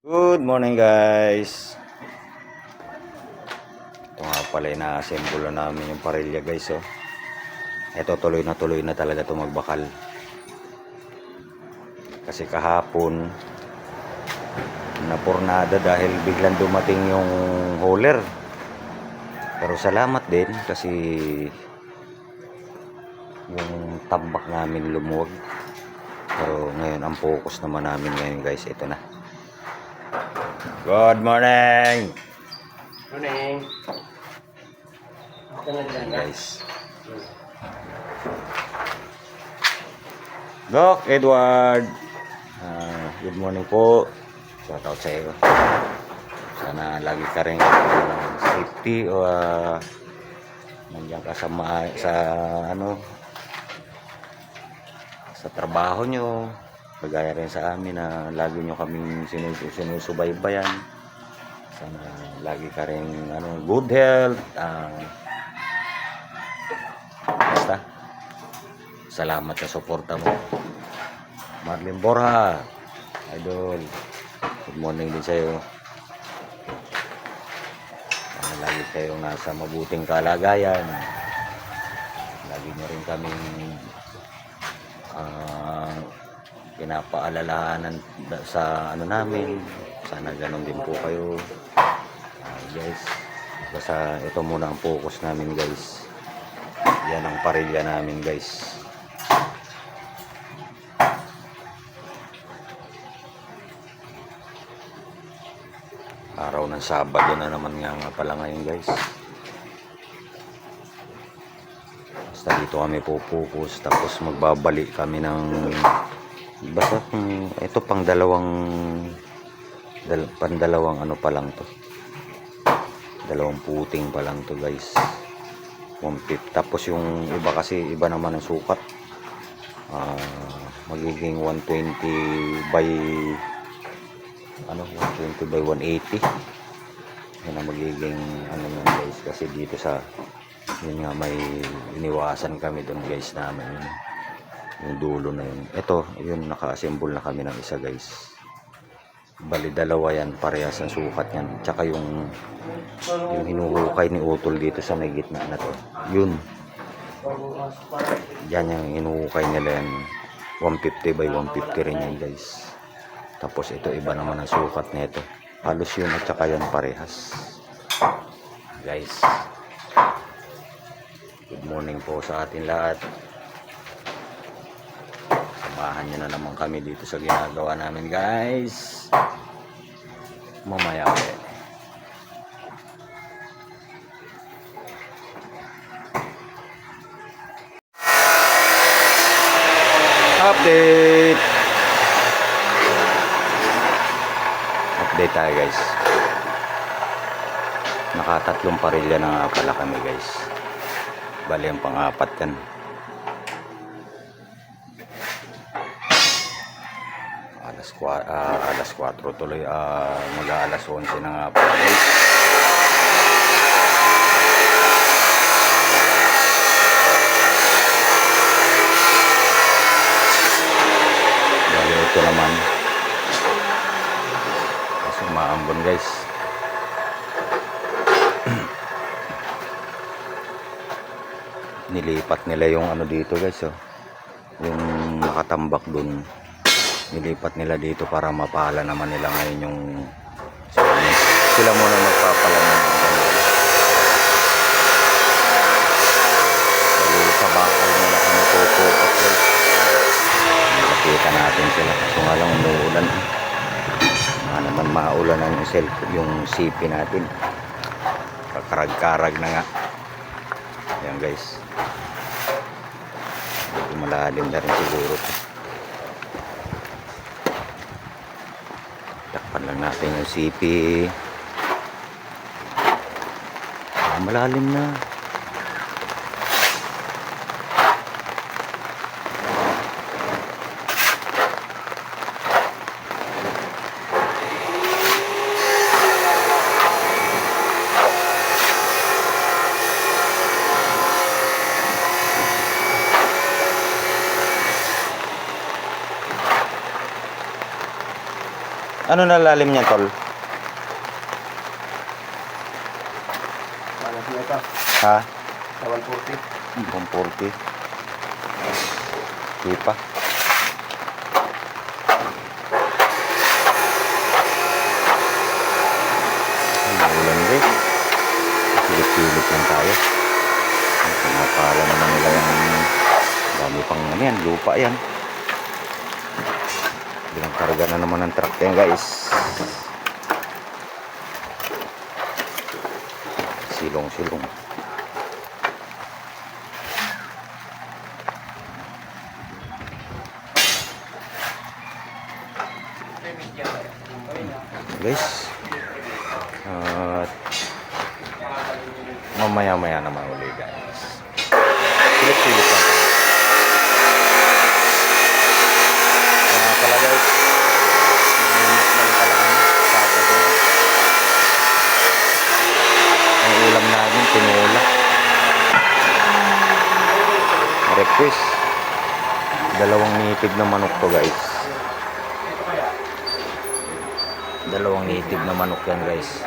Good morning guys. Ito nga pala ina-assemble na namin yung parilya guys oh. Ito tuloy na talaga ito magbakal. Kasi kahapon napurnada dahil biglang dumating yung hauler. Pero salamat din kasi yung tambak namin lumuwag. Pero ngayon ang focus naman namin ngayon guys, ito na. Good morning. Morning. Guys. Doc Edward. Good morning po. Shout out sa iyo. Sana lagi ka rin safety o nandiyan ka sa sa trabaho nyo. Kagaya rin sa amin na lagi nyo kaming sinusubaybayan. Sana lagi ka rin good health. Basta salamat sa suporta mo. Marlene Borja, idol, good morning din sa'yo. Lagi kayong nasa mabuting kalagayan. Lagi nyo rin kaming pinapaalalahanan sa namin. Sana ganun din po kayo guys. Basta ito muna ang focus namin guys. Yan ang parilya namin guys. Araw ng Sabado na naman nga pala ngayon guys. Basta dito kami pupukus, tapos magbabalik kami ng basta ito pandalawang pa lang to. Dalawang puting pa lang to guys. 150. Tapos yung iba kasi iba naman ang sukat. Magiging 120 by 180. Yan ang magiging yan guys, kasi dito sa yun nga may iniwasan kami doon guys namin yung dulo na yun. Ito yun, naka-assemble na kami ng isa guys. Bali dalawa yan, parehas ang sukat yan. Tsaka yung hinuhukay ni Utol dito sa may gitna na to, yun yan yung hinuhukay nila yan. 150 by 150 rin yan guys. Tapos ito iba naman ang sukat nito. Halos yun at saka yan parehas. Guys, good morning po sa atin lahat. Samahan nyo na naman kami dito sa ginagawa namin guys. Mamaya ulit. Update tayo guys. Nakatatlong parilya na nga pala kami guys. Bali ang pang-apat yan. Alas 4 tuloy, mag-aalas 11 na nga pala guys. Bali ito naman kasi maambon guys. Nilipat nila yung dito guys oh. Yung nakatambak dun, nilipat nila dito para mapala naman nila ngayon yung sila muna magpapala ng sa bakal muna kami pupukas guys. Nakita natin sila kaso nga lang umuulan naman, maulan yung CP natin, kakarag-karag na nga yan guys. Malalim na rin siguro. Takpan lang natin yung CP. Malalim na. Ano na lalim niya, tol? Paano siya ito? Ha? Sa 140. 140. Di pa. Ulan guys. Silip-silip lang tayo. Pinapala naman nila yung dami pang ano yan, lupa yan. Bilang karga na naman ng truck yan guys. Silong-silong. Guys. At mamaya-maya naman uli guys. Silip-silip lang tayo. Kaya pala guys. Mainit lang pala kami. Sabado. Ang ulam namin, tinola. Request. 2 nitib na manok to guys. 2 nitib na manok yan guys.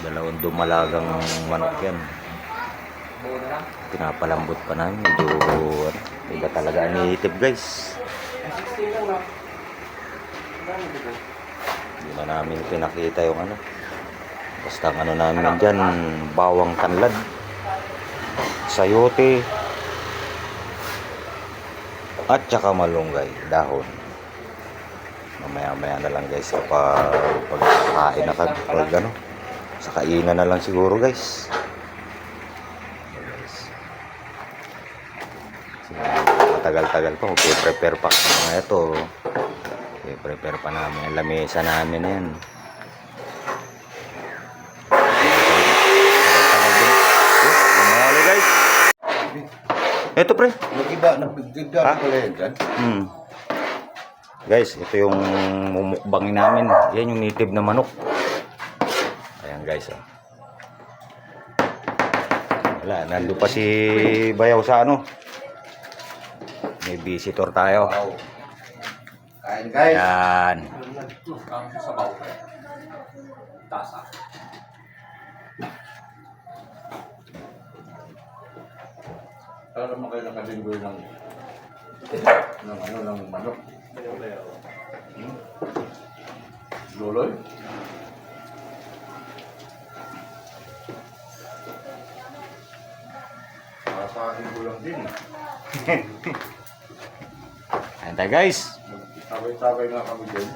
2 dumalagang manok yan. Pinapalambot pa namin. Medyo iba talaga ang nitib guys. Hindi na namin pinakita yung ano. Basta ang ano namin dyan, bawang tanlad, sayote, at saka malunggay, dahon. Mamaya-maya na lang guys kapag pagkain na pag ano, sa kainan na lang siguro guys. Matagal-tagal pa, prepare pa mga ito. Prepare pa namin ang lamesa namin na yan. Guys. Ito pre. Ha? Guys, ito yung mumukbangin namin. Yan yung native na manok. Ayan guys. Oh. Wala, nandun pa si Bayaw sa ano. May visitor tayo. Kain guys. Ayan. Sabaw. Tasa. Para naman kayo nakadinggoy ng manok. Luloy? Sa akin ko lang din. Ayan tayo guys. Sabay-sabay nga kami din.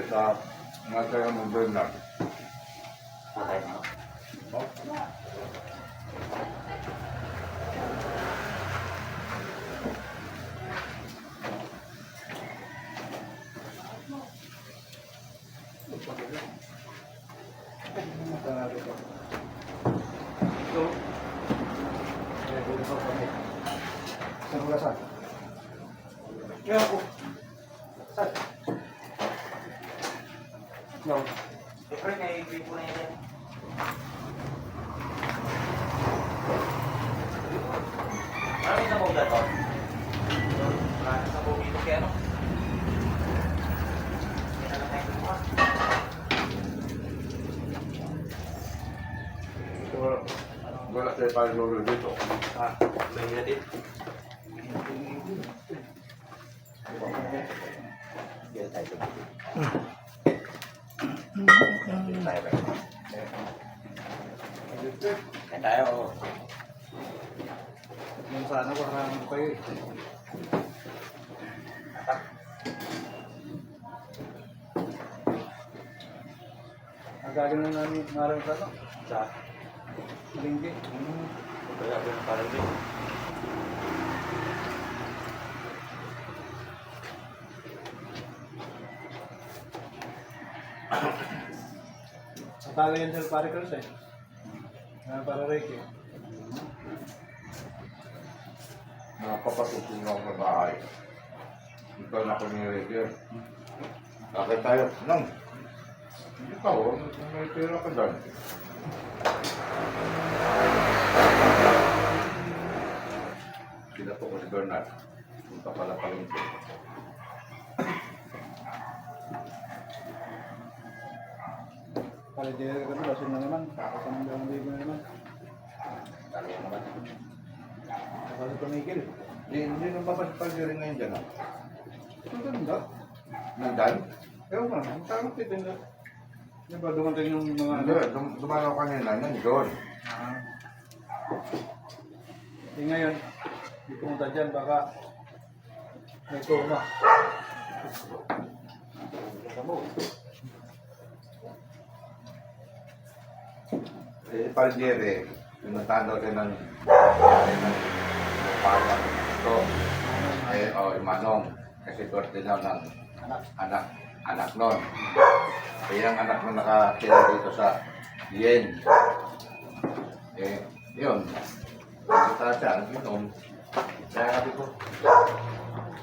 Sa nagkaya ng Bernard. Wala tayo pa lolo dito. May natin. Tayo. Yung sana parang kayo. Agad na namin ngarang ka no? Sa Linggi. kaya ko ng parang din. Akala yan sa parikals eh. Para Reiki. Napapasukin ako sa bahay. Ito na ako ni Reiki. Bakit tayo? Nang. Hindi ka ho. May pera ka dyan. Sila po ko si Bernard. Punta pala palengke. Palidere ka na, lasing na naman. Kakasamang dalawang libo na naman. Kaya naman. Kapag tumigil. Hindi nang papagpagdiri ngayon dyan. Ah. Ang ganda. Nandaan? Ewan ka, ang tamang titinda. Di ba dumating yung mga Hindi, dumalaw kanina, nandoon. Ah. Eh ngayon, di pumunta dyan, baka may tuma. Eh, palengke, pinuntahan daw din ng parang ito. Eh, Manong. Kasi birthday daw ng anak nun. Eh, yung anak nun nakatira dito sa Yen. Eh, yun. Punta siya, yun. Kaya sabi ko,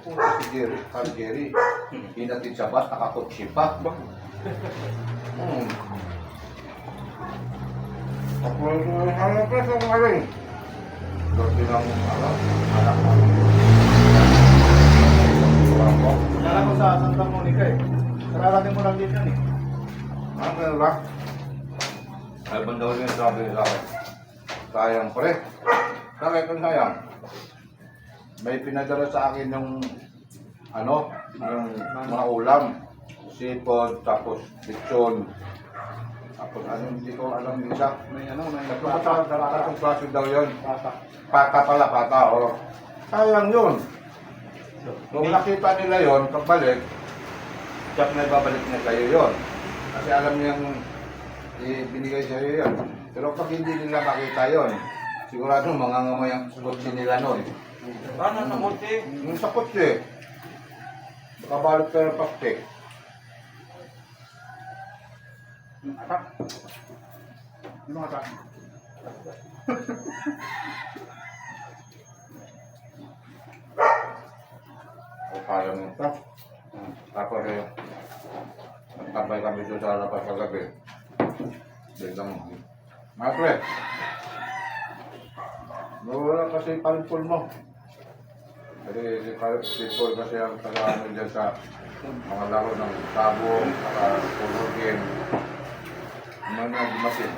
kung si Jerry, hinatid sa bat, nakakotsi pa. Tapos, hanap na sa mga rin. Birthday ng anak mo. Nala ko sa Santa Monica eh. Kararating mo lang din yan eh. Ano ba? Alban daw niya sabi sa akin. Sayang pre. Sabi ko sayang. May pinadala sa akin yung yung mga ulam. Sipod, tapos lechon. Tapos hindi ko alam yung isa. May Tatong klase daw yun. pata. Pata pala, pata. O. Sayang yun. Nung nakita nila yon, pagbalik, tiyak na ibabalik niya sa'yo yun. Kasi alam niyang binigay sa'yo yun. Pero pag hindi nila makita yun, sigurado mangangamay ang kotse nila nun. Paano na kotse? Yung sa kotse, nakabalot ka ng paktik. Atak. Yung mga atak. O kaya mo ito. Tapos nagtambay kami doon sa harapan sa gabi. Biglang, mga pre, nawala kasi palpul mo. Kasi si Paul kasi ang taga-ano dyan sa mga laro ng sabong, saka polo game. Mga dumating.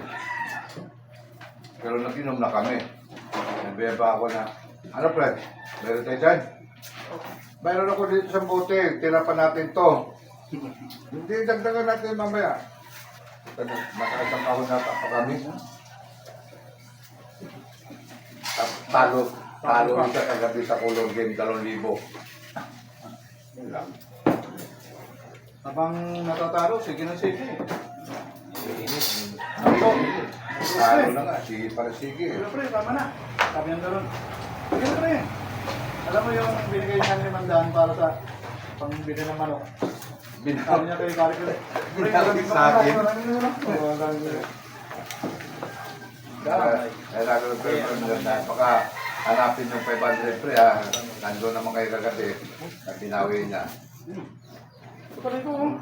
Pero nag-inom na kami. Nabeba ako na, ano pre, meron tayo dyan? Mayroon ako dito sa bote, tira pa natin to. Hindi, dagdagan natin mamaya. Makaisang kahon na pa kami. Talo isa kagabi sa color game, 2,000. Yun lang. Habang natatalo, sige na sige. Ako, talo na nga, sige para sige. Pero pre, tama na. Sabi ng galon. Sige na pre. Alam mo yung binigay niya ng 500 para sa pangbili ng manok. Sabi niya kay Kari Kari. Binawin sa akin. Ay, lalo ko yung baka hanapin yung 500 pre ha. Nandun naman kayo kagabi. Na binawi niya. Patuloy ko.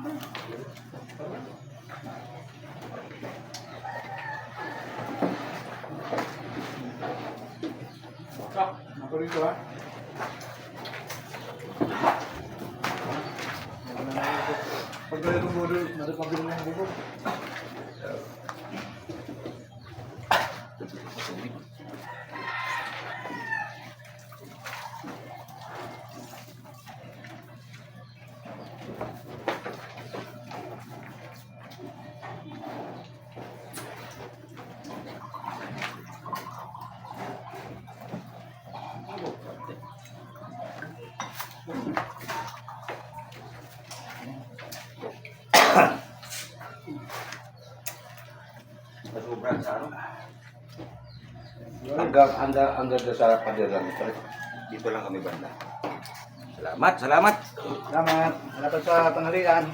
Patuloy ko ha. Pag gaya ng gulo, natapagin mo yung gulo. Sobrang sa ano? Hanggang sa padiran. Dito lang kami banda. Salamat, salamat. Salamat. Salamat sa tanghalian.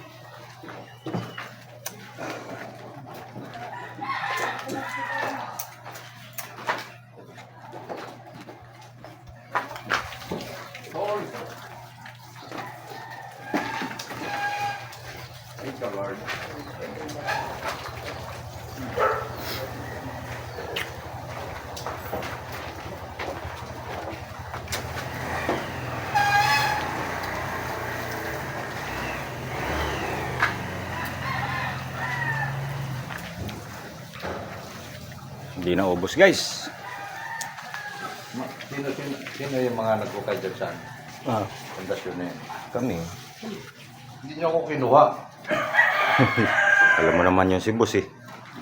Thank you, Lord. Hindi na ubos guys. Sino yung mga nagkukay dyan saan? Ah, Pundasyon na yun. kami. Hindi niyo ako kinuha. Alam mo naman yung si boss eh.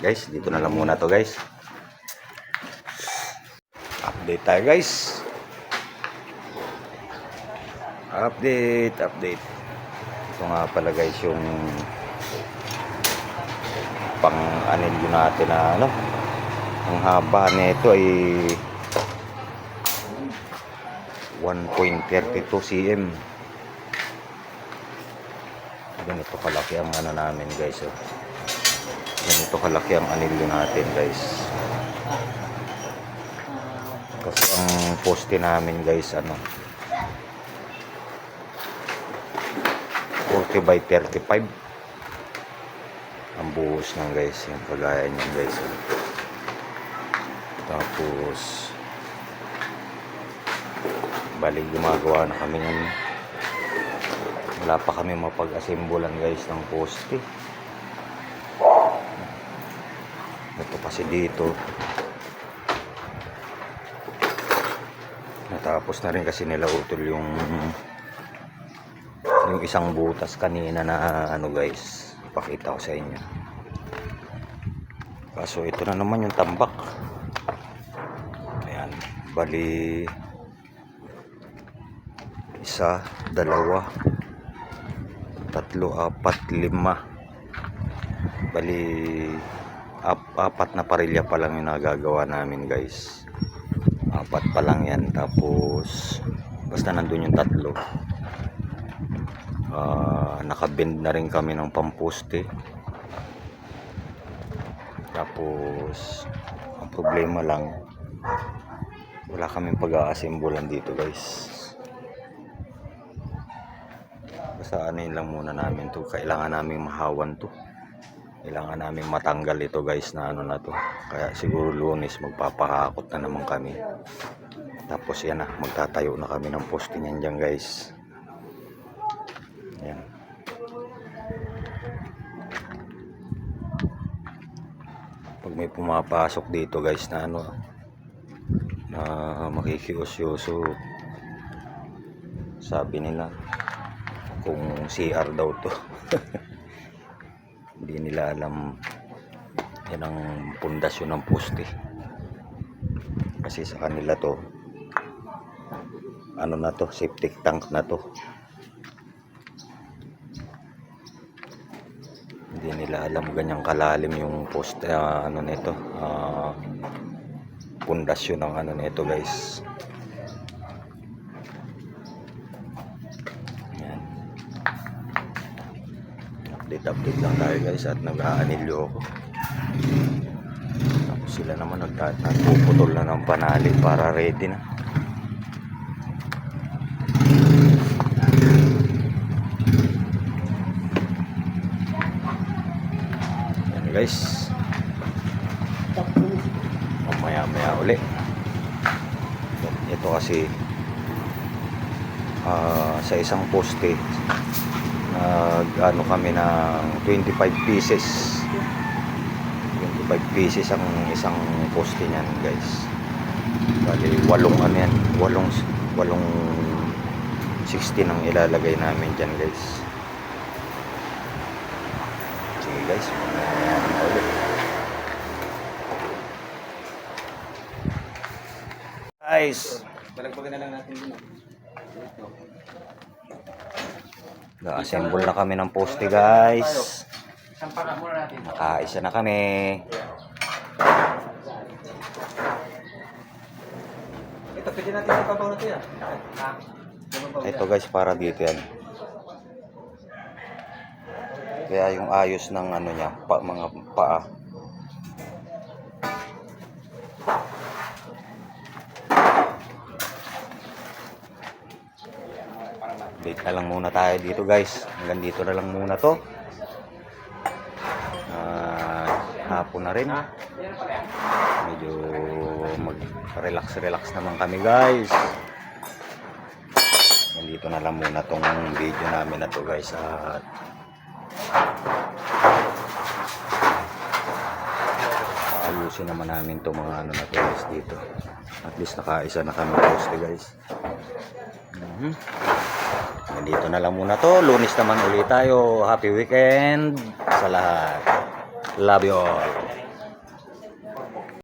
Guys, dito na lang muna to guys. Update tayo guys. Update. Ito nga pala guys yung pang-anilyo natin na ano. Ang haba nito ay 1.32 cm. Ganito kalaki ang ano namin guys. Oh. Ganito kalaki ang anilyo natin guys. Kasi ang poste namin guys ano 40 by 35 ang buhos ng guys, yung kagaya niyan guys. Tapos balik gumagawa na kami ng, wala pa kami mapag-assemblean guys ng poste. Ito kasi dito natapos na rin kasi nila utol yung isang butas kanina na ano guys, pakita ko sa inyo. Kaso ito na naman yung tambak. Ayan, bali 1, 2, 3, 4, 5. Bali 4 na parilya pa lang yung nagagawa namin guys. 4 pa lang yan, tapos basta nandun yung 3. Nakabend na rin kami ng pamposte. Tapos ang problema lang, wala kaming pag-aassembulan dito guys. Basta anin lang muna namin to, kailangan namin mahawan to, kailangan namin matanggal ito guys na ano na to. Kaya siguro Lunes magpapahakot na naman kami. Tapos yan na, magtatayo na kami ng poste niyan dyan guys. Ayan. Pag may pumapasok dito guys na ano na makikiusyoso, sabi nila kung CR daw to. Hindi nila alam yan ang pundasyon ng poste. Kasi sa kanila to ano na to, septic tank na to. Hindi nila alam ganyang kalalim yung poste, ano nito, pundasyon ng ano nito guys. Yan. Update lang tayo guys at nag-aanilyo ako. Tapos sila naman nagpuputol na ng panali para ready na. Guys, maya uli. Ito kasi sa isang poste ano kami ng 25 pieces. 25 pieces ang isang poste niyan guys. Bali 8 ano yan, 16 ang ilalagay namin dyan guys. Sige guys, Balagbagan na lang natin din. Na-assemble na kami ng poste guys. Sampakan muna natin. Nakaisa na kami. Ito, pwede natin sa pabaw na ito yan. Ito guys, para dito yan. Kaya yung ayos ng ano niya, mga paa. Update na lang muna tayo dito guys. Hanggang dito na lang muna to. Hapon na rin. Medyo mag-relax naman kami guys. Nandito na lang muna tong video namin na to guys. At ayusin naman namin to mga ano na to guys dito. At least nakaisa na kami poste guys. Dito na lang muna to. Lunes naman ulit tayo. Happy weekend sa lahat. Love you all.